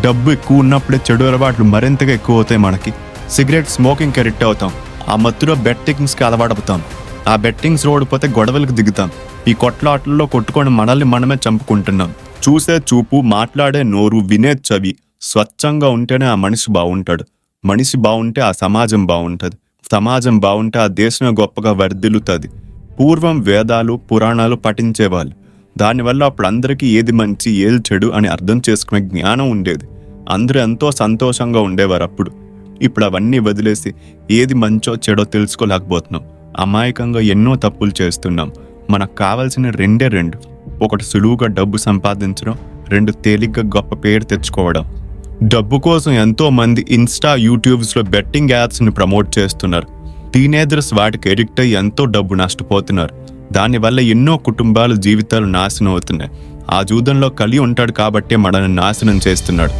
డబ్బు ఎక్కువ ఉన్నప్పుడే చెడు అలవాట్లు మరింతగా ఎక్కువ అవుతాయి మనకి. సిగరెట్ స్మోకింగ్కి అడిక్ట్ అవుతాం. ఆ మత్తులో బెట్టింగ్స్కి అలవాడవుతాం. ఆ బెట్టింగ్స్ ఓడిపోతే గొడవలకు దిగుతాం. ఈ కొట్లాటల్లో కొట్టుకొని మనల్ని మనమే చంపుకుంటున్నాం. చూసే చూపు, మాట్లాడే నోరు, వినే చెవి స్వచ్ఛంగా ఉంటేనే ఆ మనిషి బాగుంటాడు. మనిషి బాగుంటే ఆ సమాజం బాగుంటుంది. సమాజం బాగుంటే ఆ దేశమే గొప్పగా వర్ధిల్లుతుంది. పూర్వం వేదాలు, పురాణాలు పఠించేవాళ్ళు. దానివల్ల అప్పుడు అందరికీ ఏది మంచి, ఏది చెడు అని అర్థం చేసుకునే జ్ఞానం ఉండేది. అందరూ ఎంతో సంతోషంగా ఉండేవారు అప్పుడు. ఇప్పుడు అవన్నీ వదిలేసి ఏది మంచో చెడో తెలుసుకోలేకపోతున్నాం. అమాయకంగా ఎన్నో తప్పులు చేస్తున్నాం. మనకు కావాల్సిన రెండు. ఒకటి సులువుగా డబ్బు సంపాదించడం, 2 తేలిగ్గా గొప్ప పేరు తెచ్చుకోవడం. డబ్బు కోసం ఎంతో మంది ఇన్స్టా, యూట్యూబ్స్లో బెట్టింగ్ యాప్స్ని ప్రమోట్ చేస్తున్నారు. టీనేజర్స్ వాటికి ఎడిక్ట్ అయ్యి ఎంతో డబ్బు నష్టపోతున్నారు. దానివల్ల ఎన్నో కుటుంబాల జీవితాలు నాశనం అవుతున్నాయి. ఆ జూదంలో కలి ఉంటాడు కాబట్టే మనల్ని నాశనం చేస్తున్నాడు.